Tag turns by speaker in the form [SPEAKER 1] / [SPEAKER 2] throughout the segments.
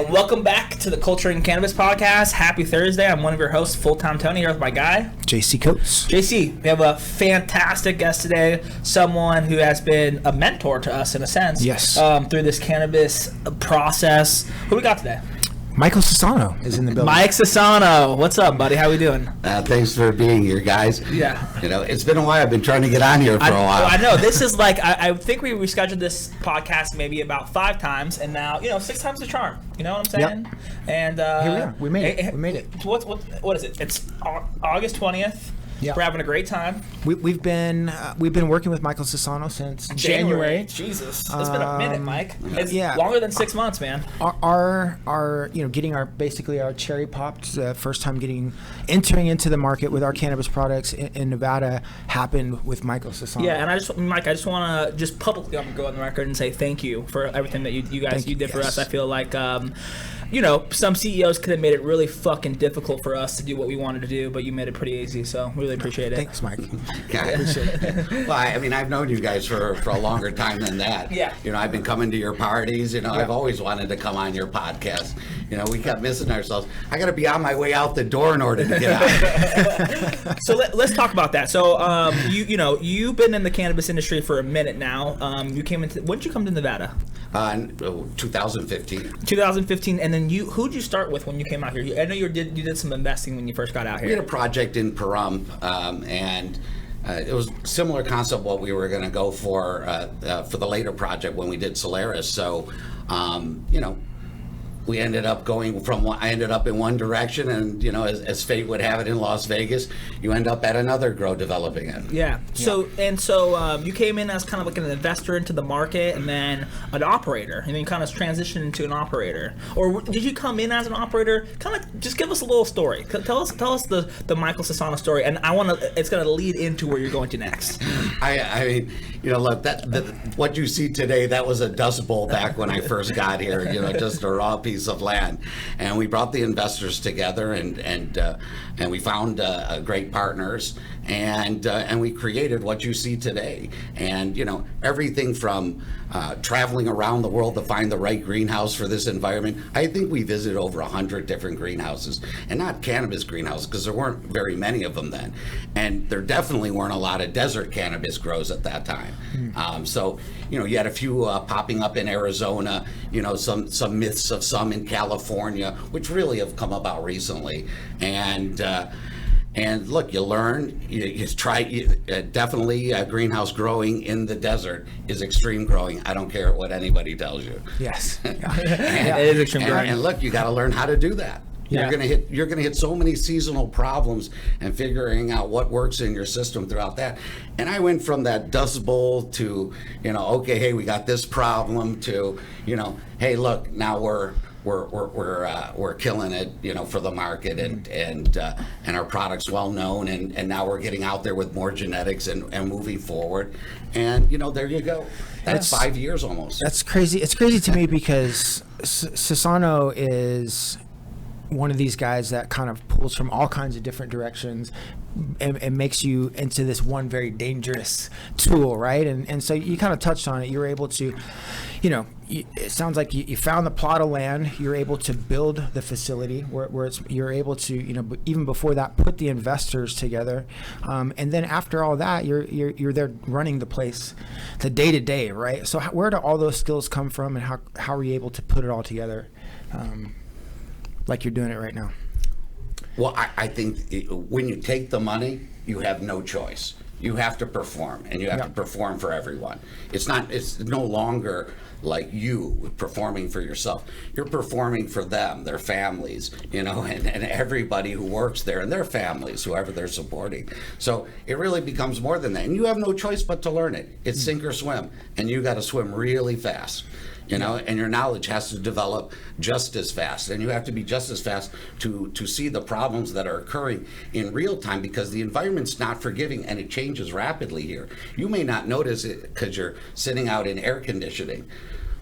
[SPEAKER 1] And welcome back to the Culturing Cannabis podcast. Happy Thursday. I'm one of your hosts, Full-Time Tony, here with my guy,
[SPEAKER 2] JC Coates.
[SPEAKER 1] JC, we have a fantastic guest today, someone who has been a mentor to us in a sense.
[SPEAKER 2] Yes.
[SPEAKER 1] Through this cannabis process. Who we got today?
[SPEAKER 2] Michael Sassano is in the building.
[SPEAKER 1] Mike Sassano. What's up, buddy? How we doing?
[SPEAKER 3] Thanks for being here, guys.
[SPEAKER 1] Yeah.
[SPEAKER 3] You know, it's been a while. I've been trying to get on here for a while.
[SPEAKER 1] I know. This is like, I think we rescheduled this podcast maybe about 5 times, and now, 6 times the charm. You know what I'm saying?
[SPEAKER 2] Yep.
[SPEAKER 1] And
[SPEAKER 2] here we are. We made it. We made it.
[SPEAKER 1] What is it? It's August 20th.
[SPEAKER 2] Yeah.
[SPEAKER 1] We're having a great time.
[SPEAKER 2] We've been working with Michael Sassano since January.
[SPEAKER 1] Jesus, it's been a minute, Mike. It's
[SPEAKER 2] yeah.
[SPEAKER 1] longer than 6 months, man.
[SPEAKER 2] Our getting our cherry popped, first time entering into the market with our cannabis products in Nevada happened with Michael Sassano.
[SPEAKER 1] Yeah, and I just want to publicly go on the record and say thank you for everything that you guys did for us. I feel like some CEOs could have made it really fucking difficult for us to do what we wanted to do, but you made it pretty easy, so really appreciate it.
[SPEAKER 2] Thanks, Mike.
[SPEAKER 3] Appreciate it. Well, I mean, I've known you guys for a longer time than that.
[SPEAKER 1] Yeah.
[SPEAKER 3] I've been coming to your parties. I've always wanted to come on your podcast. We kept missing ourselves. I got to be on my way out the door in order to get out.
[SPEAKER 1] So let's talk about that. So you've been in the cannabis industry for a minute now. When did you come to Nevada?
[SPEAKER 3] 2015.
[SPEAKER 1] 2015, and then who'd you start with when you came out here? I know you did some investing when you first got out here.
[SPEAKER 3] We had a project in Pahrump, and it was a similar concept what we were going to go for the later project when we did Solaris. So, we ended up I ended up in one direction, and as fate would have it in Las Vegas, you end up at another grow developing it.
[SPEAKER 1] Yeah. So you came in as kind of like an investor into the market, and then an operator, and then kind of transitioned into an operator. Or did you come in as an operator? Kind of just give us a little story. Tell us the Michael Sassano story, and it's going to lead into where you're going to next.
[SPEAKER 3] I mean, look, what you see today, that was a dust bowl back when I first got here. Just a raw piece of land, and we brought the investors together, and we found great partners, and we created what you see today. And everything from traveling around the world to find the right greenhouse for this environment. I think we visited over 100 different greenhouses, and not cannabis greenhouses, because there weren't very many of them then, and there definitely weren't a lot of desert cannabis grows at that time. So you had a few popping up in Arizona, some myths of some in California, which really have come about recently. And look, you learn, you try, definitely greenhouse growing in the desert is extreme growing. I don't care what anybody tells you.
[SPEAKER 2] Yes.
[SPEAKER 1] It is extreme growing.
[SPEAKER 3] And look, you got to learn how to do that.
[SPEAKER 1] Yeah.
[SPEAKER 3] You're gonna hit so many seasonal problems, and figuring out what works in your system throughout that. And I went from that dust bowl to, okay, hey, we got this problem, to, hey, look, now we're killing it, for the market, and our product's well known, and now we're getting out there with more genetics and moving forward, and there you go. That's 5 years almost.
[SPEAKER 2] That's crazy. It's crazy to me because Sassano is one of these guys that kind of pulls from all kinds of different directions and makes you into this one very dangerous tool, right? And so you kind of touched on it. You're able to, it sounds like you found the plot of land. You're able to build the facility where you're able to, even before that, put the investors together, and then after all that, you're there running the place, the day to day, right? So where do all those skills come from, and how are you able to put it all together? Like you're doing it right now?
[SPEAKER 3] Well, I think when you take the money, you have no choice. You have to perform, and you have to perform for everyone. It's no longer like you performing for yourself. You're performing for them, their families, and everybody who works there, and their families, whoever they're supporting. So it really becomes more than that, and you have no choice but to learn it. It's sink or swim, and you got to swim really fast. And your knowledge has to develop just as fast, and you have to be just as fast to see the problems that are occurring in real time, because the environment's not forgiving, and it changes rapidly here. You may not notice it because you're sitting out in air conditioning,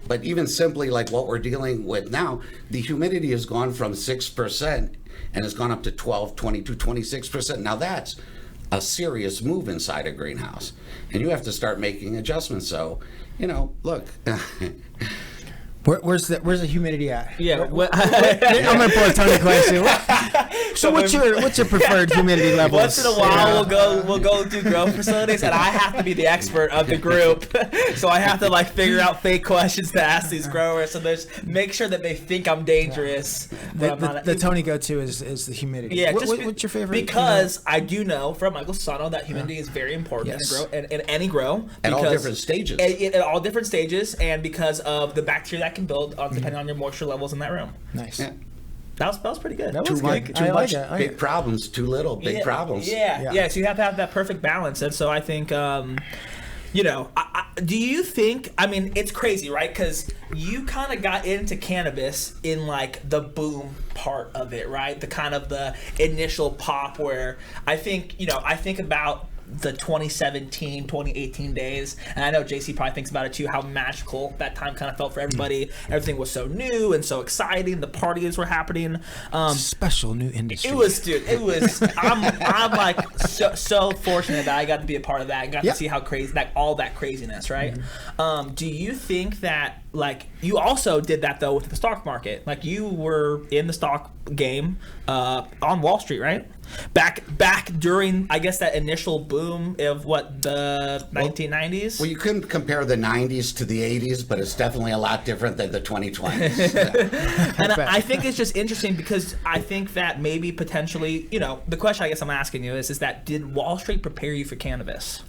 [SPEAKER 3] but even simply like what we're dealing with now, the humidity has gone from 6% and has gone up to 12, 22, 26%. Now that's a serious move inside a greenhouse, and you have to start making adjustments. So, look.
[SPEAKER 2] Where's the humidity at?
[SPEAKER 1] Yeah.
[SPEAKER 2] I'm gonna pull a Tony question. So what's your preferred humidity level?
[SPEAKER 1] Once in a while, we'll go to grow facilities, and I have to be the expert of the group, so I have to like figure out fake questions to ask these growers. So make sure that they think I'm dangerous.
[SPEAKER 2] The Tony go-to is the humidity.
[SPEAKER 1] Yeah.
[SPEAKER 2] What's your favorite?
[SPEAKER 1] Because I do know from Michael Sassano that humidity is very important in any grow.
[SPEAKER 3] At all different stages.
[SPEAKER 1] At all different stages, and because of the bacteria that can build depending on your moisture levels in that room.
[SPEAKER 2] Nice.
[SPEAKER 3] Yeah.
[SPEAKER 1] That was pretty good.
[SPEAKER 3] Too much big problems, too little big problems.
[SPEAKER 1] Yeah. So you have to have that perfect balance, and so I think, do you think? I mean, it's crazy, right? Because you kind of got into cannabis in like the boom part of it, right? The kind of the initial pop where I think about the 2017, 2018 days, and I know JC probably thinks about it too, how magical that time kind of felt for everybody. Everything was so new and so exciting. The parties were happening.
[SPEAKER 2] Special new industry.
[SPEAKER 1] It was. I'm like so fortunate that I got to be a part of that and got to see how crazy all that craziness, right? Do you think that like you also did that though with the stock market? Like you were in the stock game on Wall Street, right? Back during, I guess, that initial boom of the 1990s.
[SPEAKER 3] Well, you couldn't compare the 90s to the 80s, but it's definitely a lot different than the 2020s.
[SPEAKER 1] And I think it's just interesting because I think that maybe potentially, the question I guess I'm asking you is that did Wall Street prepare you for cannabis?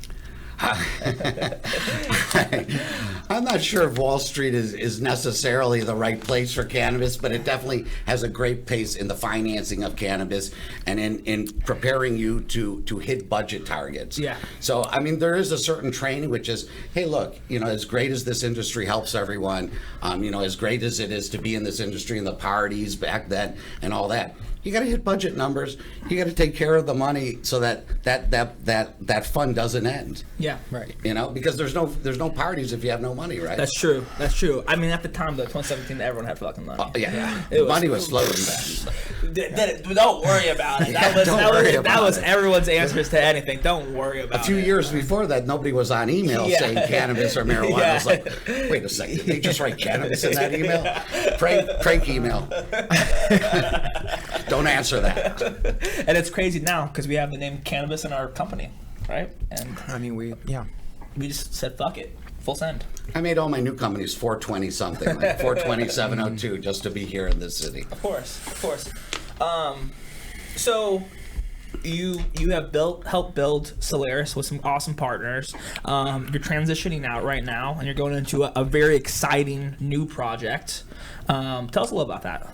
[SPEAKER 3] I'm not sure if Wall Street is necessarily the right place for cannabis, but it definitely has a great place in the financing of cannabis and in preparing you to hit budget targets.
[SPEAKER 1] Yeah.
[SPEAKER 3] So, I mean, there is a certain training, which is, hey, look, as great as this industry helps everyone, as great as it is to be in this industry and the parties back then and all that, you got to hit budget numbers. You got to take care of the money so that fund doesn't end.
[SPEAKER 1] Yeah, right.
[SPEAKER 3] Because there's no parties if you have no money, right?
[SPEAKER 1] That's true. I mean, at the time, though, 2017, everyone had fucking money.
[SPEAKER 3] Money was flowing back.
[SPEAKER 1] Don't worry about it. That was everyone's answers to anything. Don't worry about it.
[SPEAKER 3] A few years before that, nobody was on email saying cannabis or marijuana. I was like, wait a second, did they just write cannabis in that email? Prank email. Don't answer that.
[SPEAKER 1] And it's crazy now because we have the name cannabis in our company, right? And
[SPEAKER 2] I mean, we
[SPEAKER 1] just said fuck it, full send.
[SPEAKER 3] I made all my new companies 420 something, like 420 702, just to be here in this city.
[SPEAKER 1] Of course. So you have helped build Solaris with some awesome partners. You're transitioning out right now, and you're going into a very exciting new project. Tell us a little about that.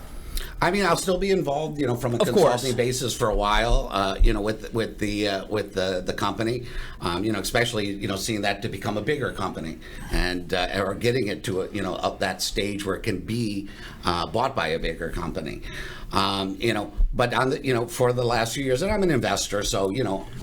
[SPEAKER 3] I mean, I'll still be involved, from a consulting basis for a while, with the company, especially, seeing that to become a bigger company and or getting it to up that stage where it can be bought by a bigger company. But on the, for the last few years, and I'm an investor, so,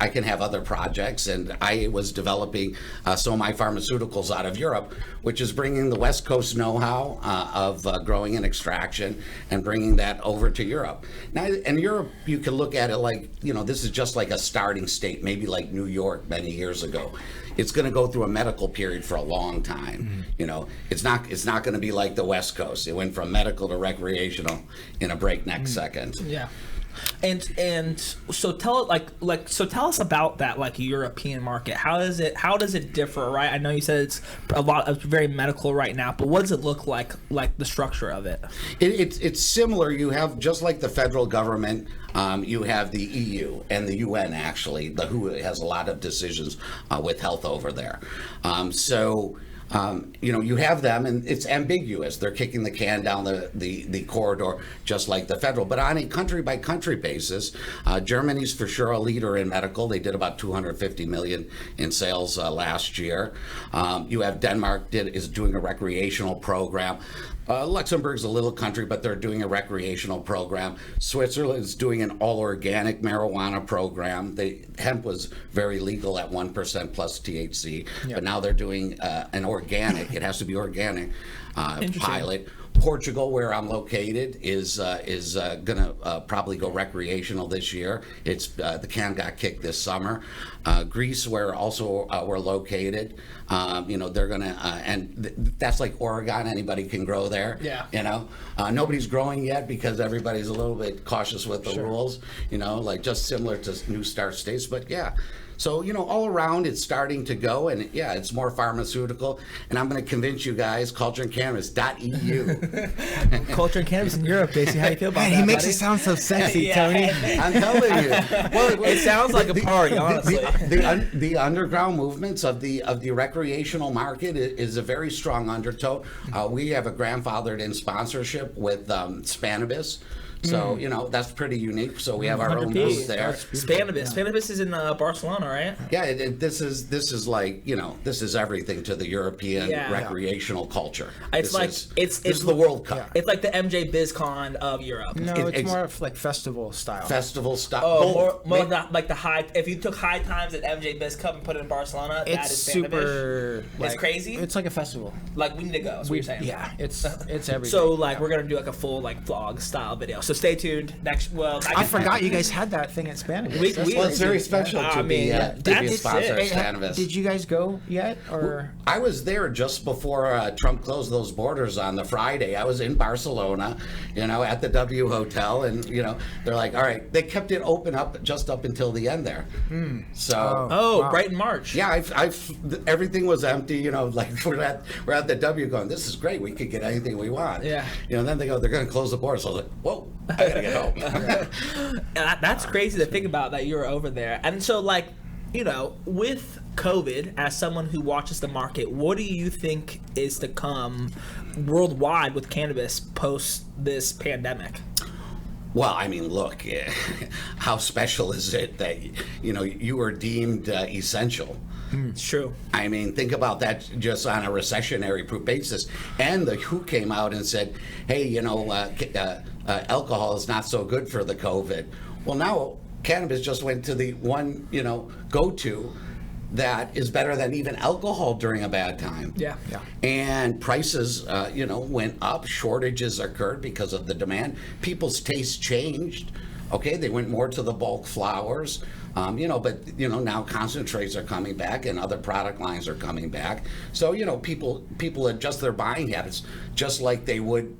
[SPEAKER 3] I can have other projects, and I was developing my pharmaceuticals out of Europe, which is bringing the West Coast know-how of growing and extraction and bringing that over to Europe. Now, in Europe, you can look at it like, this is just like a starting state, maybe like New York many years ago. It's going to go through a medical period for a long time. It's not going to be like the West Coast. It went from medical to recreational in a breakneck second.
[SPEAKER 1] Yeah. And so tell us about that like European market. How does it differ, right? I know you said it's very medical right now, but what does it look like the structure of it?
[SPEAKER 3] It's similar. You have, just like the federal government, you have the EU and the UN, actually, the WHO has a lot of decisions with health over there. You have them, and it's ambiguous. They're kicking the can down the corridor, just like the federal. But on a country-by-country basis, Germany's for sure a leader in medical. They did about $250 million in sales last year. You have Denmark is doing a recreational program. Luxembourg's a little country, but they're doing a recreational program. Switzerland is doing an all-organic marijuana program. Hemp was very legal at 1% plus THC, but now they're doing an organic, it has to be organic, pilot. Portugal, where I'm located, is going to probably go recreational this year. It's the can got kicked this summer. Greece, where also we're located, they're going to, that's like Oregon. Anybody can grow there.
[SPEAKER 1] Yeah.
[SPEAKER 3] Nobody's growing yet because everybody's a little bit cautious with the rules. Like just similar to new start states. But yeah. So, all around it's starting to go, and yeah, it's more pharmaceutical. And I'm going to convince you guys, cultureandcannabis.eu.
[SPEAKER 1] Culture and cannabis in Europe, Daisy. How do you feel about that?
[SPEAKER 2] He makes
[SPEAKER 1] buddy?
[SPEAKER 2] it sound so sexy,
[SPEAKER 1] Yeah.
[SPEAKER 2] Tony.
[SPEAKER 3] I'm telling you. Well,
[SPEAKER 1] It sounds like a party, honestly.
[SPEAKER 3] The underground movements of the recreational market is a very strong undertow. We have a grandfathered in sponsorship with Cannabis. So, that's pretty unique. So we have our own
[SPEAKER 1] 100p.
[SPEAKER 3] booth there.
[SPEAKER 1] Cannabis. Cannabis is in Barcelona, right?
[SPEAKER 3] Yeah, this is like, this is everything to the European
[SPEAKER 1] Yeah.
[SPEAKER 3] recreational culture.
[SPEAKER 1] It's
[SPEAKER 3] This is the World Cup.
[SPEAKER 1] It's like the MJ BizCon of Europe.
[SPEAKER 2] No,
[SPEAKER 3] It-
[SPEAKER 2] it's more of like festival style.
[SPEAKER 3] Festival stuff.
[SPEAKER 1] Oh, more like the high. If you took High Times at MJ BizCon and put it in Barcelona, that
[SPEAKER 2] It's
[SPEAKER 1] is Cannabis.
[SPEAKER 2] super.
[SPEAKER 1] It's crazy?
[SPEAKER 2] It's like a festival.
[SPEAKER 1] Like, we need to go. That's what you're saying.
[SPEAKER 2] Yeah, it's everything.
[SPEAKER 1] So we're gonna do like a full vlog style video. So stay tuned. Next,
[SPEAKER 2] I forgot you guys had that thing at Spanish.
[SPEAKER 1] We-
[SPEAKER 2] That's
[SPEAKER 1] we-
[SPEAKER 3] Well, it's very special
[SPEAKER 1] I
[SPEAKER 3] to be
[SPEAKER 1] mean,
[SPEAKER 3] a
[SPEAKER 1] that's
[SPEAKER 3] sponsor of
[SPEAKER 1] sick.
[SPEAKER 3] Cannabis.
[SPEAKER 2] Did you guys go yet, or?
[SPEAKER 3] I was there just before Trump closed those borders on the Friday. I was in Barcelona, at the W Hotel, and they're like, all right, they kept it open up just up until the end there. So.
[SPEAKER 1] Oh,
[SPEAKER 2] Wow.
[SPEAKER 1] right in March.
[SPEAKER 3] Yeah, everything was empty. Like we're at the W going, this is great. We could get anything we want.
[SPEAKER 1] Yeah.
[SPEAKER 3] Then they go, they're going to close the border. So I was like, whoa, I gotta get home.
[SPEAKER 1] That's crazy to think about that you were over there. And so, with COVID, as someone who watches the market, what do you think is to come worldwide with cannabis post this pandemic?
[SPEAKER 3] Well, I mean, look, how special is it that you were deemed essential?
[SPEAKER 1] It's true.
[SPEAKER 3] I mean, think about that just on a recessionary proof basis. And the WHO came out and said, hey, alcohol is not so good for the COVID. Well, now cannabis just went to the one, go-to that is better than even alcohol during a bad time.
[SPEAKER 1] Yeah.
[SPEAKER 3] And prices, went up. Shortages occurred because of the demand. People's tastes changed. Okay, they went more to the bulk flowers. But now concentrates are coming back and other product lines are coming back. So people adjust their buying habits just like they would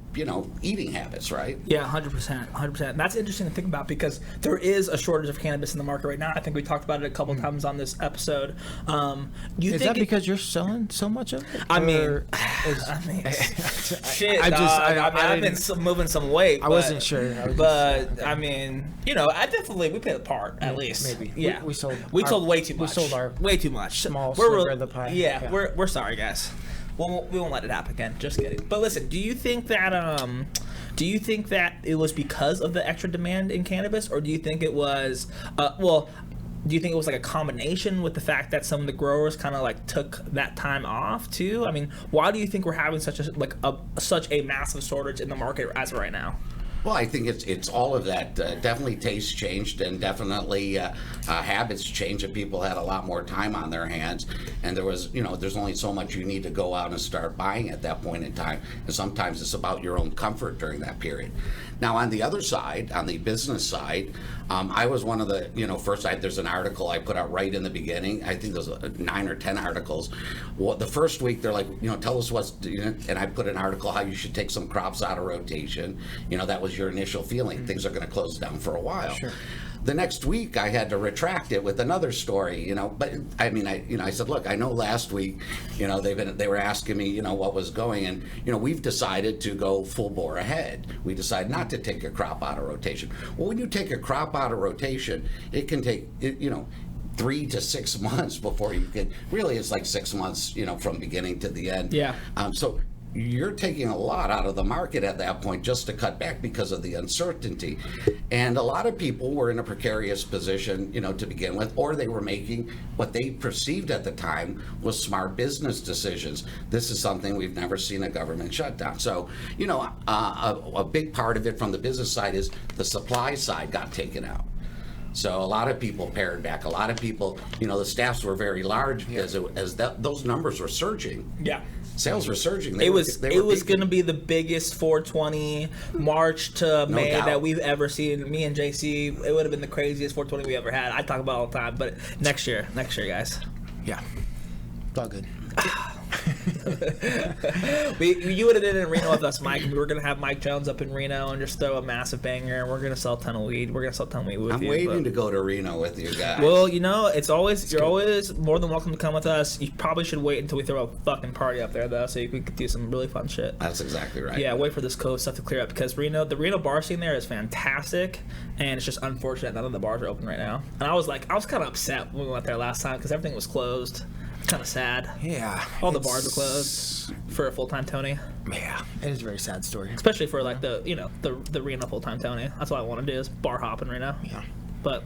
[SPEAKER 3] eating habits, right?
[SPEAKER 1] Yeah, 100%. That's interesting to think about because there is a shortage of cannabis in the market right now. I think we talked about it a couple times on this episode.
[SPEAKER 2] Is that because you're selling so much of it?
[SPEAKER 1] I mean,
[SPEAKER 2] Or
[SPEAKER 1] shit. I've been moving some weight.
[SPEAKER 2] I wasn't sure.
[SPEAKER 1] We played a part at least.
[SPEAKER 2] Maybe.
[SPEAKER 1] Yeah,
[SPEAKER 2] We sold
[SPEAKER 1] way too much.
[SPEAKER 2] We sold our
[SPEAKER 1] way too much.
[SPEAKER 2] small
[SPEAKER 1] We're
[SPEAKER 2] sliver of the pie.
[SPEAKER 1] Yeah, we're sorry, guys. We won't let it happen again. Just kidding. But listen, do you think that it was because of the extra demand in cannabis, or do you think it was do you think it was like a combination with the fact that some of the growers kind of took that time off too? I mean, why do you think we're having such a massive shortage in the market as of right now?
[SPEAKER 3] Well, I think it's all of that. Definitely tastes changed, and definitely habits changed. And people had a lot more time on their hands, and there was, there's only so much you need to go out and start buying at that point in time. And sometimes it's about your own comfort during that period. Now, on the other side, on the business side, I was one of the, first. There's an article I put out right in the beginning. I think there's 9 or 10 articles. Well, the first week they're like, tell us what's, and I put an article how you should take some crops out of rotation. That was your initial feeling. Things are going to close down for a while. Sure. The next week I had to retract it with another story, but I mean, I said, look, I know last week, they were asking me, what was going, and, we've decided to go full bore ahead. We decided not to take a crop out of rotation. Well, when you take a crop out of rotation, it can take, 3 to 6 months before you can, really it's like 6 months, from beginning to the end.
[SPEAKER 1] Yeah.
[SPEAKER 3] So you're taking a lot out of the market at that point just to cut back because of the uncertainty. And a lot of people were in a precarious position, to begin with, or they were making what they perceived at the time was smart business decisions. This is something we've never seen a government shutdown. So, a big part of it from the business side is the supply side got taken out. So a lot of people pared back. A lot of people, the staffs were very large as those numbers were surging.
[SPEAKER 1] Yeah.
[SPEAKER 3] Sales were surging.
[SPEAKER 1] It was going to be the biggest 420 March to May
[SPEAKER 3] doubt.
[SPEAKER 1] that we've ever seen. Me and JC, it would have been the craziest 420 we ever had. I talk about it all the time, but next year, guys.
[SPEAKER 2] Yeah. It's all good.
[SPEAKER 1] You would have did it in Reno with us, Mike. We were gonna have Mike Jones up in Reno and just throw a massive banger, and we're gonna sell a ton of weed. We're gonna sell a ton of weed with
[SPEAKER 3] I'm
[SPEAKER 1] you.
[SPEAKER 3] waiting to go to Reno with you guys.
[SPEAKER 1] Well, you're always more than welcome to come with us. You probably should wait until we throw a fucking party up there though, so you could do some really fun shit.
[SPEAKER 3] That's exactly right.
[SPEAKER 1] Yeah, wait for this COVID stuff to clear up because the Reno bar scene there is fantastic, and it's just unfortunate none of the bars are open right now. And I was kind of upset when we went there last time because everything was closed. Kind of sad.
[SPEAKER 2] Yeah.
[SPEAKER 1] All the bars are closed for a full-time Tony.
[SPEAKER 2] Yeah, it is a very sad story.
[SPEAKER 1] Especially for like the Reno full-time Tony. That's what I want to do is bar hop in Reno.
[SPEAKER 2] Yeah.
[SPEAKER 1] But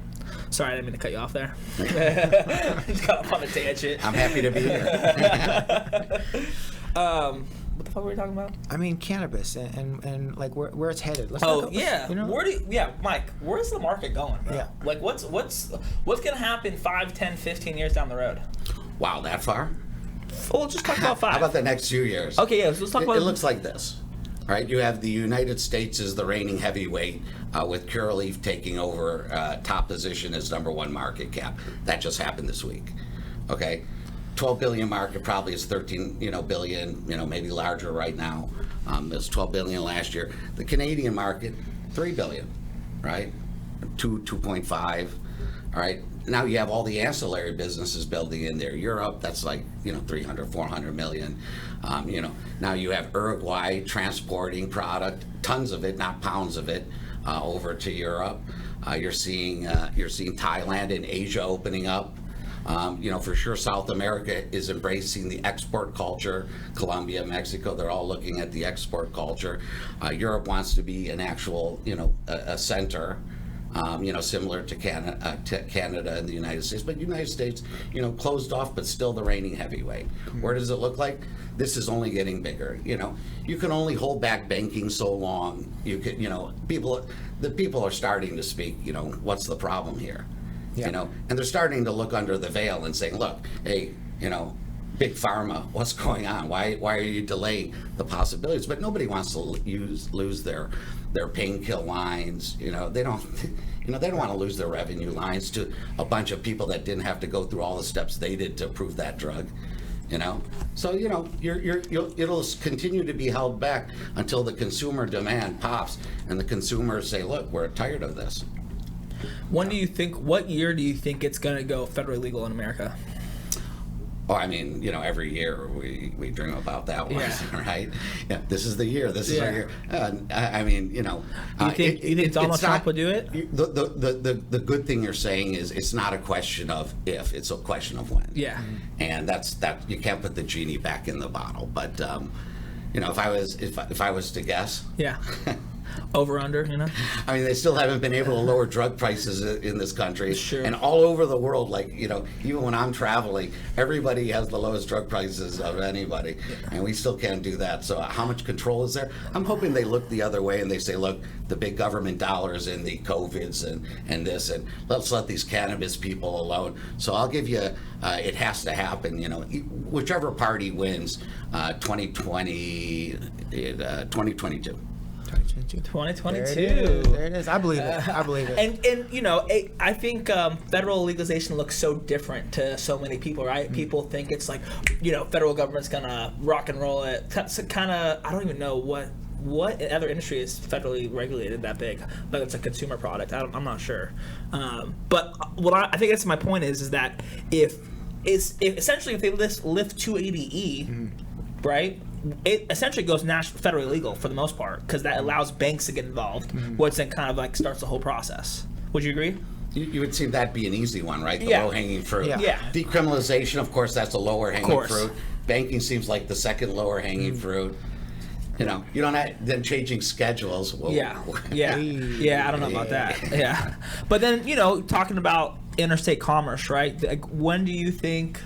[SPEAKER 1] sorry, I didn't mean to cut you off there. Just got off on a tangent.
[SPEAKER 3] I'm happy to be here.
[SPEAKER 1] What the fuck were we talking about?
[SPEAKER 2] I mean, cannabis and like where it's headed. Let's
[SPEAKER 1] yeah. Mike, where's the market going, bro?
[SPEAKER 2] Yeah.
[SPEAKER 1] Like what's gonna happen 5, 10, 15 years down the road?
[SPEAKER 3] Wow, that far?
[SPEAKER 1] Well, let's just talk about 5.
[SPEAKER 3] How about the next few years?
[SPEAKER 1] Okay, yeah, so let's talk about
[SPEAKER 3] it. It looks like this, right? You have the United States as the reigning heavyweight, with Curaleaf taking over top position as #1 market cap. That just happened this week. Okay, 12 billion market, probably is 13 billion, maybe larger right now. It was 12 billion last year. The Canadian market, 3 billion, right? 2.5. All right. Now you have all the ancillary businesses building in there. Europe, that's like 300, 400 million. Now you have Uruguay transporting product, tons of it, not pounds of it, over to Europe. You're seeing Thailand and Asia opening up. For sure, South America is embracing the export culture. Colombia, Mexico, they're all looking at the export culture. Europe wants to be an actual, a center. Similar to Canada and the United States, but United States, closed off, but still the reigning heavyweight. Where does it look like? This is only getting bigger. You can only hold back banking so long. You could, the people are starting to speak. What's the problem here?
[SPEAKER 2] Yeah.
[SPEAKER 3] And they're starting to look under the veil and saying, look, hey, Big Pharma, what's going on? Why are you delaying the possibilities? But nobody wants to lose their pain kill lines. They don't want to lose their revenue lines to a bunch of people that didn't have to go through all the steps they did to approve that drug. So it'll continue to be held back until the consumer demand pops and the consumers say, look, we're tired of this.
[SPEAKER 1] What year do you think it's going to go federally legal in America?
[SPEAKER 3] Oh, I mean, every year we dream about that one,
[SPEAKER 1] yeah.
[SPEAKER 3] Right? Yeah, this is the year. This is our year. I mean,
[SPEAKER 1] you think Donald Trump would do it?
[SPEAKER 3] The good thing you're saying is it's not a question of if, it's a question of when.
[SPEAKER 1] Yeah.
[SPEAKER 3] And that you can't put the genie back in the bottle. But if I was to guess,
[SPEAKER 1] yeah. Over under,
[SPEAKER 3] I mean, they still haven't been able to lower drug prices in this country.
[SPEAKER 1] Sure.
[SPEAKER 3] And all over the world, like, even when I'm traveling, everybody has the lowest drug prices of anybody. Yeah. And we still can't do that. So how much control is there? I'm hoping they look the other way and they say, look, the big government dollars and the COVIDs and this, and let's let these cannabis people alone. So I'll give you, it has to happen, whichever party wins 2022.
[SPEAKER 1] 2022.
[SPEAKER 2] There it is. I believe it.
[SPEAKER 1] And I think federal legalization looks so different to so many people, right? Mm-hmm. People think it's like, federal government's gonna rock and roll it. That's kind of, I don't even know what other industry is federally regulated that big, but it's a consumer product. I'm not sure. But what I think that's my point is that if essentially if they lift 280E, right? It essentially goes federally legal for the most part because that allows banks to get involved, which then kind of like starts the whole process. Would you agree?
[SPEAKER 3] You would see that'd be an easy one, right? The low-hanging fruit.
[SPEAKER 1] Yeah.
[SPEAKER 3] Decriminalization, of course, that's a lower-hanging fruit. Banking seems like the second lower-hanging fruit. You don't have them changing schedules. Whoa.
[SPEAKER 1] Yeah. I don't know about that. Yeah, but then talking about interstate commerce, right? Like, when do you think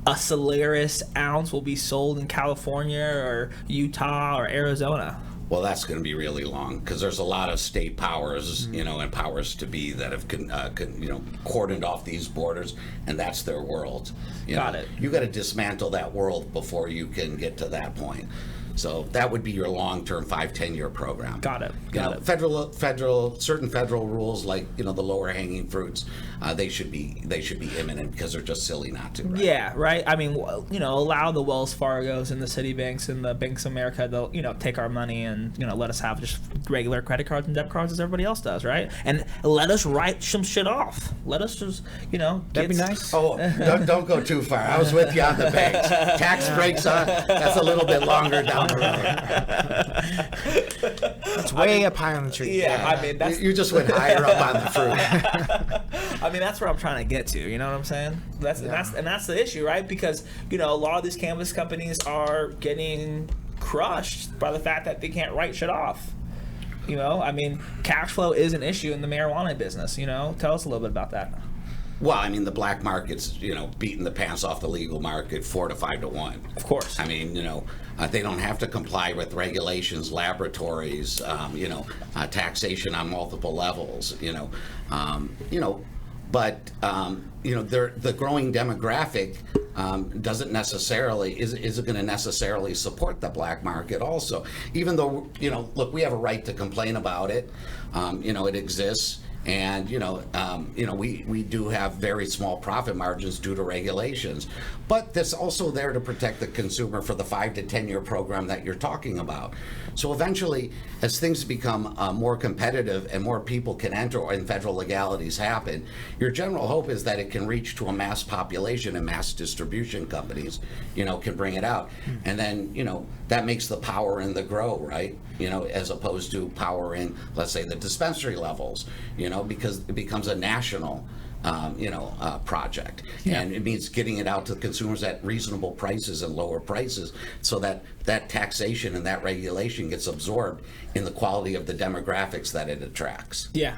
[SPEAKER 1] a Solaris ounce will be sold in California or Utah or Arizona?
[SPEAKER 3] Well, that's going to be really long because there's a lot of state powers, and powers to be that have cordoned off these borders, and that's their world.
[SPEAKER 1] Got it.
[SPEAKER 3] You got to dismantle that world before you can get to that point. So that would be your long-term 5-10-year program.
[SPEAKER 1] Got it.
[SPEAKER 3] Certain federal rules, like the lower hanging fruits, they should be imminent because they're just silly not to. Right?
[SPEAKER 1] Yeah, right. I mean, allow the Wells Fargos and the Citibanks and the Banks of America to take our money and let us have just regular credit cards and debit cards as everybody else does, right? And let us write some shit off. Let us just
[SPEAKER 2] that'd be nice.
[SPEAKER 3] Oh, don't go too far. I was with you on the banks. Tax breaks, that's a little bit longer down.
[SPEAKER 2] It's way up high on the tree.
[SPEAKER 1] Yeah, I mean
[SPEAKER 3] you just went higher up on the fruit.
[SPEAKER 1] I mean that's where I'm trying to get to. You know what I'm saying? That's the issue, right? Because a lot of these cannabis companies are getting crushed by the fact that they can't write shit off. I mean, cash flow is an issue in the marijuana business. Tell us a little bit about that.
[SPEAKER 3] Well, I mean, the black market's, beating the pants off the legal market 4 to 5 to 1.
[SPEAKER 1] Of course.
[SPEAKER 3] I mean, they don't have to comply with regulations, laboratories, taxation on multiple levels, but the growing demographic isn't going to necessarily support the black market also, even though, look, we have a right to complain about it. It exists. And we do have very small profit margins due to regulations, but that's also there to protect the consumer for the 5 to 10-year program that you're talking about. So eventually, as things become more competitive and more people can enter and federal legalities happen, your general hope is that it can reach to a mass population and mass distribution companies, can bring it out, and then that makes the power in the grow, right? As opposed to power in, let's say, the dispensary levels, because it becomes a national, project. Yeah. And it means getting it out to consumers at reasonable prices and lower prices so that that taxation and that regulation gets absorbed in the quality of the demographics that it attracts.
[SPEAKER 1] Yeah.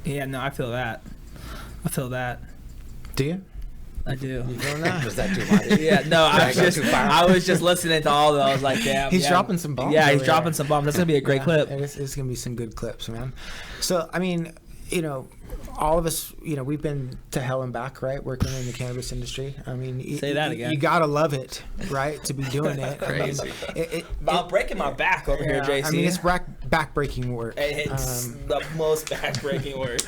[SPEAKER 1] Yeah, no, I feel that.
[SPEAKER 2] Do you?
[SPEAKER 1] I do.
[SPEAKER 2] You feel that?
[SPEAKER 3] Was that too much?
[SPEAKER 1] Yeah, no, I was just listening to all of those. I was like, damn.
[SPEAKER 2] He's dropping some bombs.
[SPEAKER 1] Yeah, he's dropping some bombs. That's going to be a great clip.
[SPEAKER 2] It's going to be some good clips, man. So, I mean, all of us, we've been to hell and back, right? Working in the cannabis industry. I mean,
[SPEAKER 1] say that again.
[SPEAKER 2] You got to love it, right? To be doing it.
[SPEAKER 3] Crazy.
[SPEAKER 1] I'm breaking my back over here, JC.
[SPEAKER 2] I mean, it's back-breaking work.
[SPEAKER 1] It's the most back-breaking work.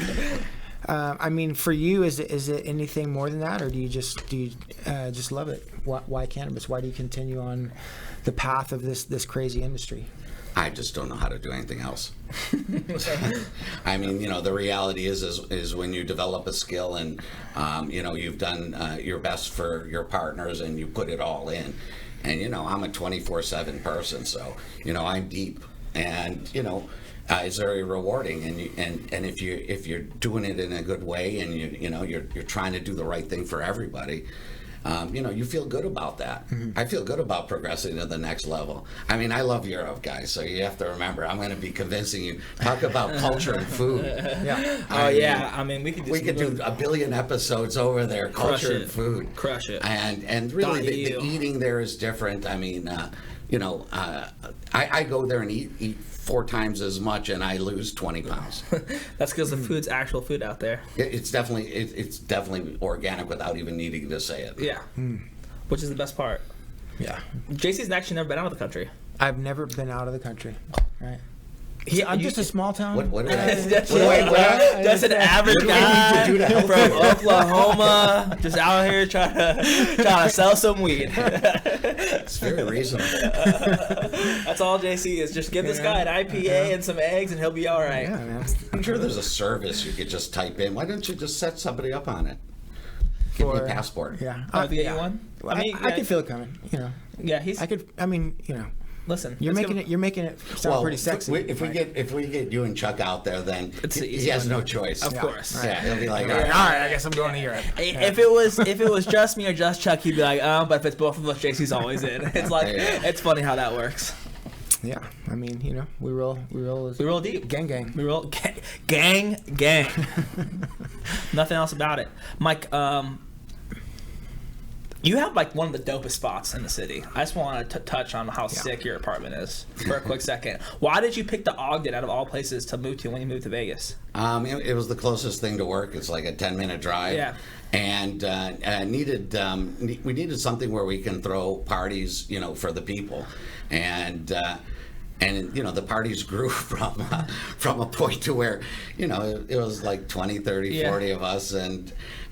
[SPEAKER 2] I mean, for you, is it anything more than that, or do you just love it? Why cannabis? Why do you continue on the path of this crazy industry?
[SPEAKER 3] I just don't know how to do anything else. I mean, the reality is when you develop a skill and you've done your best for your partners and you put it all in, and I'm a 24/7 person, so I'm deep, and it's very rewarding, and if you're doing it in a good way and you're trying to do the right thing for everybody, you feel good about that. Mm-hmm. I feel good about progressing to the next level. I mean, I love Europe, guys, so you have to remember, I'm going to be convincing you. Talk about culture and food.
[SPEAKER 1] Yeah. I mean, we could do a
[SPEAKER 3] billion episodes over there. Culture and food.
[SPEAKER 1] Crush it.
[SPEAKER 3] And really, the eating there is different. I mean, I go there and eat 4 times as much, and I lose 20 pounds.
[SPEAKER 1] That's because the food's actual food out there.
[SPEAKER 3] It's definitely organic without even needing to say it.
[SPEAKER 1] Yeah, which is the best part.
[SPEAKER 2] Yeah.
[SPEAKER 1] JC's actually never been out of the country.
[SPEAKER 2] I've never been out of the country. Right. I'm just a small town.
[SPEAKER 1] That's an average guy from Oklahoma, just out here trying to sell some weed.
[SPEAKER 3] It's very reasonable.
[SPEAKER 1] That's all JC is. Just give this guy an IPA and some eggs, and he'll be all right.
[SPEAKER 2] Yeah, man.
[SPEAKER 3] I'm sure there's a service you could just type in. Why don't you just set somebody up on it? Give me a passport.
[SPEAKER 2] Yeah.
[SPEAKER 1] To get you one.
[SPEAKER 2] Well, I can feel it coming.
[SPEAKER 1] Yeah, Listen,
[SPEAKER 2] you're making it sound pretty sexy.
[SPEAKER 3] If we get you and Chuck out there, then he has no choice.
[SPEAKER 1] Of course.
[SPEAKER 3] Yeah, he'll be like,
[SPEAKER 2] all right, I guess I'm going to Europe.
[SPEAKER 1] If it was just me or just Chuck, he'd be like, but if it's both of us, JC's always in. It's like it's funny how that works.
[SPEAKER 2] Yeah, I mean, we roll
[SPEAKER 1] deep.
[SPEAKER 2] Gang.
[SPEAKER 1] We roll gang. Nothing else about it, Mike. You have like one of the dopest spots in the city. I just want to touch on how sick your apartment is for a quick second. Why did you pick the Ogden out of all places to move to when you moved to Vegas?
[SPEAKER 3] It was the closest thing to work. It's like a 10-minute drive.
[SPEAKER 1] Yeah.
[SPEAKER 3] And we needed something where we can throw parties, for the people. And the parties grew from a point to where, it was like 20, 30, 40 of us.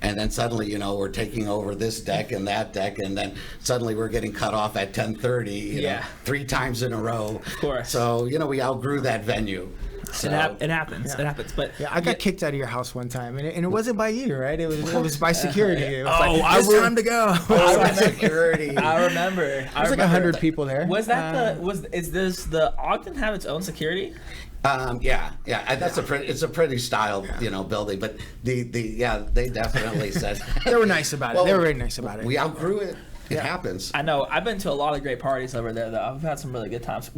[SPEAKER 3] And then suddenly, we're taking over this deck and that deck. And then suddenly we're getting cut off at 10:30, 3 times in a row.
[SPEAKER 1] Of course.
[SPEAKER 3] So, we outgrew that venue. So,
[SPEAKER 1] it happens. It happens. But
[SPEAKER 2] I got kicked out of your house one time, and it wasn't by you, right? It was by security. It was it's time to go.
[SPEAKER 3] Security.
[SPEAKER 1] I remember.
[SPEAKER 2] There's like 100 people there.
[SPEAKER 1] Was that does the Ogden have its own security?
[SPEAKER 3] Yeah. It's a pretty styled, building, but they definitely said
[SPEAKER 2] they were nice about it. They were very nice about it.
[SPEAKER 3] We outgrew it. It happens.
[SPEAKER 1] I know. I've been to a lot of great parties over there, though. I've had some really good times.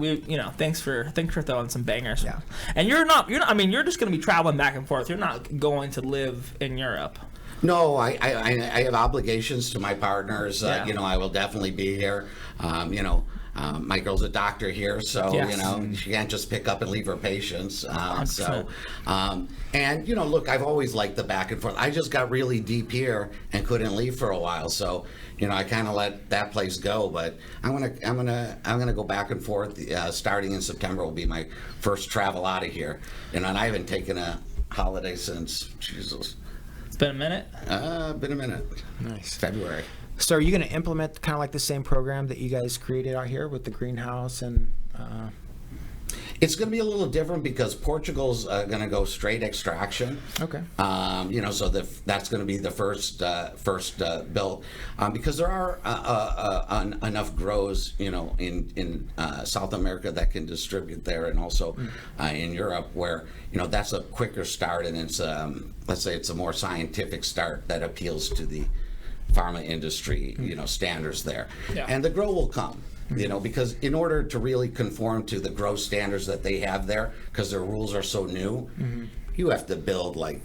[SPEAKER 1] Thanks for throwing some bangers.
[SPEAKER 2] Yeah.
[SPEAKER 1] And you're not. I mean, you're just going to be traveling back and forth. You're not going to live in Europe.
[SPEAKER 3] No, I have obligations to my partners. I will definitely be here. My girl's a doctor here, so she can't just pick up and leave her patients. Look, I've always liked the back and forth. I just got really deep here and couldn't leave for a while, so I kind of let that place go. But I'm gonna go back and forth. Starting in September will be my first travel out of here, and I haven't taken a holiday since Jesus.
[SPEAKER 1] It's been a minute.
[SPEAKER 3] Been a minute.
[SPEAKER 2] Nice.
[SPEAKER 3] February.
[SPEAKER 2] So are you going to implement kind of like the same program that you guys created out here with the greenhouse and?
[SPEAKER 3] It's going to be a little different because Portugal's going to go straight extraction.
[SPEAKER 2] Okay.
[SPEAKER 3] So that's going to be the first built because there are enough grows, in South America that can distribute there, and also in Europe where that's a quicker start, and it's let's say it's a more scientific start that appeals to the pharma industry, standards there, and the grow will come. Because in order to really conform to the grow standards that they have there, because their rules are so new, you have to build like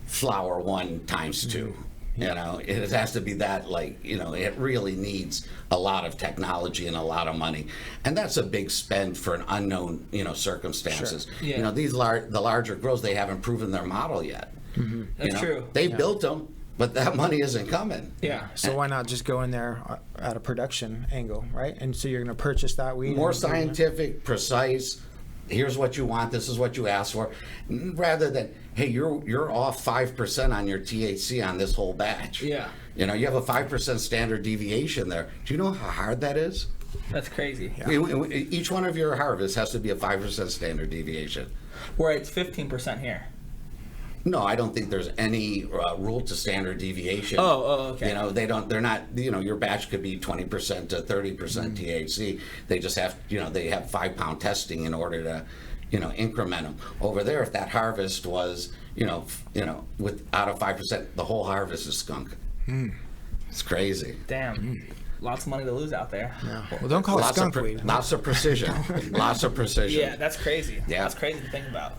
[SPEAKER 3] flower 1 times 2. It has to be that it really needs a lot of technology and a lot of money, and that's a big spend for an unknown circumstances.
[SPEAKER 1] Sure. Yeah.
[SPEAKER 2] Mm-hmm.
[SPEAKER 3] The larger grows, they haven't proven their model yet.
[SPEAKER 1] That's true.
[SPEAKER 3] They built them. But that money isn't coming.
[SPEAKER 1] Yeah.
[SPEAKER 2] So why not just go in there at a production angle, right? And so you're going to purchase that weed?
[SPEAKER 3] More scientific, precise. Here's what you want. This is what you asked for. Rather than, hey, you're off 5% on your THC on this whole batch.
[SPEAKER 1] Yeah.
[SPEAKER 3] You have a 5% standard deviation there. Do you know how hard that is?
[SPEAKER 1] That's crazy.
[SPEAKER 2] Yeah.
[SPEAKER 3] Each one of your harvests has to be a 5% standard deviation.
[SPEAKER 1] Where it's 15% here.
[SPEAKER 3] No, I don't think there's any rule to standard deviation.
[SPEAKER 1] Oh, okay.
[SPEAKER 3] They're not, your batch could be 20% to 30% THC. They just have, they have 5-pound testing in order to, increment them. Over there, if that harvest was, with out of 5%, the whole harvest is skunk. It's crazy.
[SPEAKER 1] Damn. Lots of money to lose out there.
[SPEAKER 2] Yeah. Well, don't call it skunk weed.
[SPEAKER 3] Lots of precision. Lots of precision.
[SPEAKER 1] Yeah, that's crazy.
[SPEAKER 3] Yeah.
[SPEAKER 1] That's crazy to think about.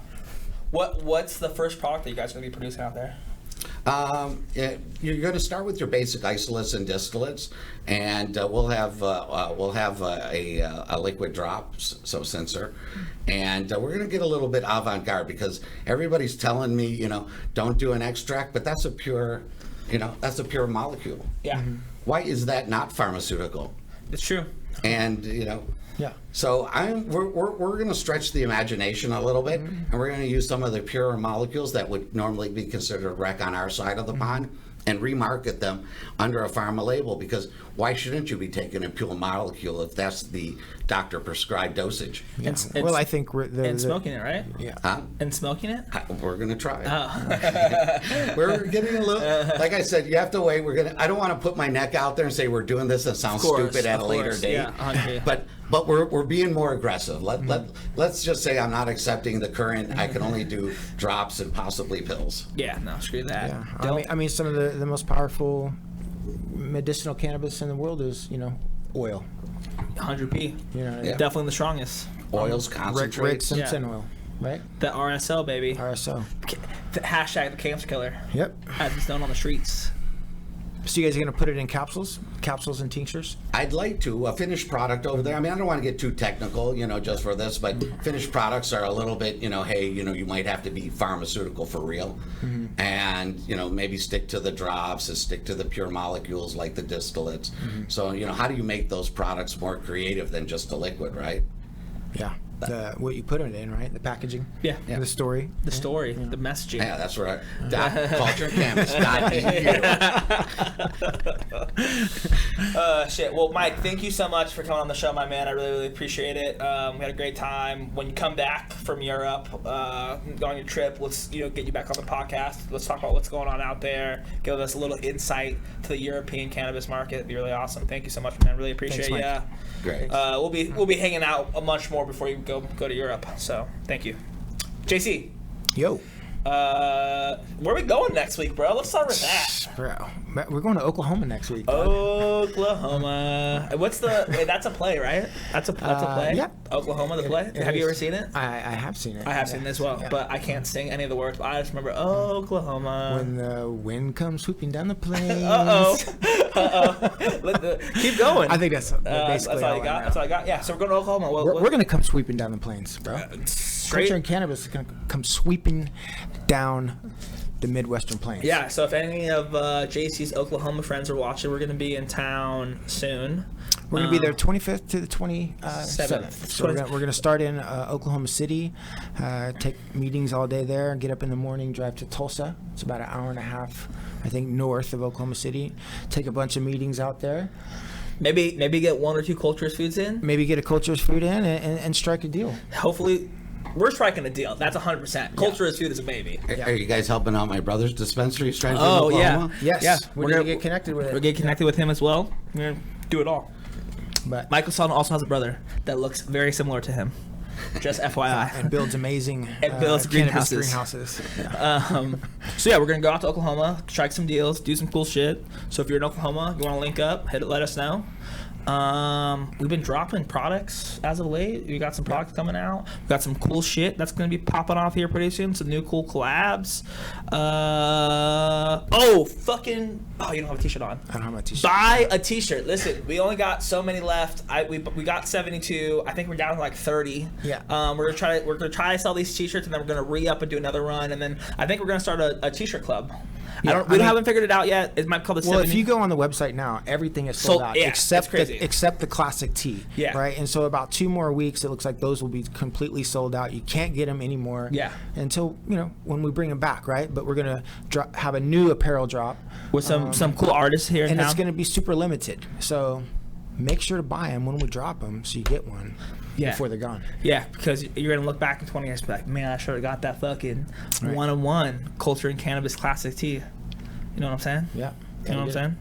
[SPEAKER 1] What's the first product that you guys are going to be producing out there?
[SPEAKER 3] You're going to start with your basic isolates and distillates, and we'll have a liquid drop, so sensor, and we're going to get a little bit avant-garde because everybody's telling me, don't do an extract, but that's a pure molecule.
[SPEAKER 1] Yeah.
[SPEAKER 3] Why is that not pharmaceutical?
[SPEAKER 1] It's true.
[SPEAKER 3] And
[SPEAKER 2] Yeah.
[SPEAKER 3] So we're going to stretch the imagination a little bit, and we're going to use some of the purer molecules that would normally be considered rec on our side of the pond, and remarket them under a pharma label. Because why shouldn't you be taking a pure molecule if that's the doctor prescribed dosage?
[SPEAKER 2] Yeah. Well, I think
[SPEAKER 1] and smoking it, right?
[SPEAKER 2] Yeah.
[SPEAKER 1] And smoking it?
[SPEAKER 3] We're going to try it.
[SPEAKER 1] Oh.
[SPEAKER 3] We're getting a little, like I said, you have to wait. I don't want to put my neck out there and say we're doing this and sound stupid at a later date.
[SPEAKER 1] Yeah,
[SPEAKER 3] but we're being more aggressive. Let's just say I'm not accepting the current. I can only do drops and possibly pills.
[SPEAKER 1] Yeah, no, screw that.
[SPEAKER 2] Yeah. I mean, some of the most powerful medicinal cannabis in the world is, oil.
[SPEAKER 1] 100p.
[SPEAKER 2] Yeah.
[SPEAKER 1] Definitely the strongest.
[SPEAKER 3] Oils, concentrates.
[SPEAKER 2] Rick Simpson oil, right?
[SPEAKER 1] The RSO, baby.
[SPEAKER 2] RSO.
[SPEAKER 1] Hashtag the cancer killer.
[SPEAKER 2] Yep.
[SPEAKER 1] As it's known on the streets.
[SPEAKER 2] So you guys are going to put it in capsules? capsules and tinctures?
[SPEAKER 3] I'd like to. A finished product over there. I mean, I don't want to get too technical, just for this, but finished products are a little bit, hey, you might have to be pharmaceutical for real. And, maybe stick to the drops and stick to the pure molecules like the distillates. So, how do you make those products more creative than just a liquid, right?
[SPEAKER 2] Yeah. What you put it in, right? The packaging.
[SPEAKER 1] Yeah.
[SPEAKER 2] The story.
[SPEAKER 1] The story, the messaging.
[SPEAKER 3] Yeah, that's right. cultureandcannabis.eu.
[SPEAKER 1] Shit. Well, Mike, thank you so much for coming on the show, my man. I really, really appreciate it. We had a great time. When you come back from Europe, going on your trip, let's get you back on the podcast. Let's talk about what's going on out there. Give us a little insight to the European cannabis market. It'd be really awesome. Thank you so much, man. Really appreciate you.
[SPEAKER 3] Great.
[SPEAKER 1] We'll be hanging out a much more before you go to Europe. So thank you, JC.
[SPEAKER 2] Yo.
[SPEAKER 1] Where are we going next week, bro? Let's start with that.
[SPEAKER 2] Bro, we're going to Oklahoma next week.
[SPEAKER 1] Oklahoma. What's the? Wait, that's a play, right? That's a play.
[SPEAKER 2] Yeah.
[SPEAKER 1] Oklahoma, the play. Have you ever seen it?
[SPEAKER 2] I have seen it.
[SPEAKER 1] I have seen it as well, but I can't sing any of the words. But I just remember Oklahoma.
[SPEAKER 2] When the wind comes sweeping down the plains.
[SPEAKER 1] Keep going.
[SPEAKER 2] I think that's basically
[SPEAKER 1] all I got. That's all I got. Yeah. So we're going to Oklahoma.
[SPEAKER 2] We're going to come sweeping down the plains, bro. Culture and cannabis is going to come sweeping down the Midwestern plains.
[SPEAKER 1] Yeah, so if any of JC's Oklahoma friends are watching, we're going to be in town soon.
[SPEAKER 2] We're going to be there 25th to the 27th. So we're going to start in Oklahoma City, take meetings all day there, get up in the morning, drive to Tulsa. It's about an hour and a half, I think, north of Oklahoma City. Take a bunch of meetings out there.
[SPEAKER 1] Maybe get one or two Cultures foods in.
[SPEAKER 2] Maybe get a Cultures food in and strike a deal.
[SPEAKER 1] Hopefully. We're striking a deal. That's 100%. Culture as food is a baby.
[SPEAKER 3] Are you guys helping out my brother's dispensary? In Oklahoma?
[SPEAKER 2] Yes.
[SPEAKER 1] Yeah.
[SPEAKER 2] We're going to get connected with it.
[SPEAKER 1] We're getting connected with him as well. We're going to do it all.
[SPEAKER 2] But
[SPEAKER 1] Michael Sassano also has a brother that looks very similar to him. Just FYI.
[SPEAKER 2] And builds amazing
[SPEAKER 1] greenhouses.
[SPEAKER 2] Yeah.
[SPEAKER 1] So yeah, we're going to go out to Oklahoma, strike some deals, do some cool shit. So if you're in Oklahoma, you want to link up, let us know. We've been dropping products as of late. We got some products coming out. We got some cool shit that's going to be popping off here pretty soon. Some new cool collabs. You don't have a t-shirt on.
[SPEAKER 2] I don't have a t-shirt.
[SPEAKER 1] Buy a t-shirt. Listen, we only got so many left. We got 72. I think we're down to like 30.
[SPEAKER 2] Yeah.
[SPEAKER 1] We're gonna try to sell these t-shirts, and then we're gonna re-up and do another run, and then I think we're gonna start a t-shirt club.
[SPEAKER 2] Yeah,
[SPEAKER 1] we haven't figured it out yet. It might be called the.
[SPEAKER 2] Well, if you go on the website now, everything is sold out except the classic tee.
[SPEAKER 1] Yeah.
[SPEAKER 2] Right. And so about 2 more weeks, it looks like those will be completely sold out. You can't get them anymore.
[SPEAKER 1] Yeah.
[SPEAKER 2] Until when we bring them back, right? But we're gonna have a new apparel drop
[SPEAKER 1] with some cool artists here in
[SPEAKER 2] and
[SPEAKER 1] town.
[SPEAKER 2] It's gonna be super limited. So make sure to buy them when we drop them, so you get one.
[SPEAKER 1] Yeah.
[SPEAKER 2] Before they're gone.
[SPEAKER 1] Yeah, because you're going to look back in 20 years and be like, man, I should have got that fucking 101 Culture and Cannabis Classic Tee. You know what I'm saying?
[SPEAKER 2] Yeah.
[SPEAKER 1] You know what I'm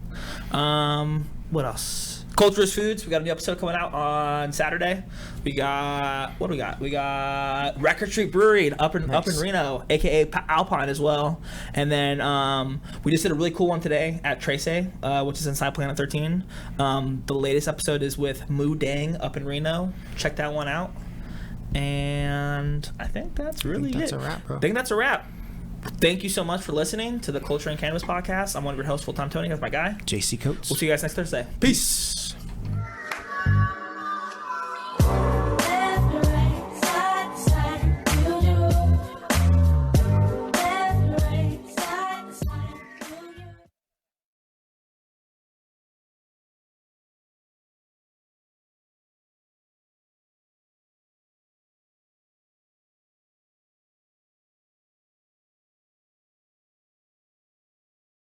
[SPEAKER 1] saying? What else? Culture's Foods. We got a new episode coming out on Saturday. We got, what do we got? We got Record Street Brewery up in Reno, a.k.a. Alpine as well. And then we just did a really cool one today at Trace, which is inside Planet 13. The latest episode is with Moo Dang up in Reno. Check that one out. And I think that's really it.
[SPEAKER 2] That's a wrap, bro.
[SPEAKER 1] I think that's a wrap. Thank you so much for listening to the Culture and Cannabis Podcast. I'm one of your hosts, Full Time Tony. That's my guy,
[SPEAKER 2] JC Coates.
[SPEAKER 1] We'll see you guys next Thursday. Peace.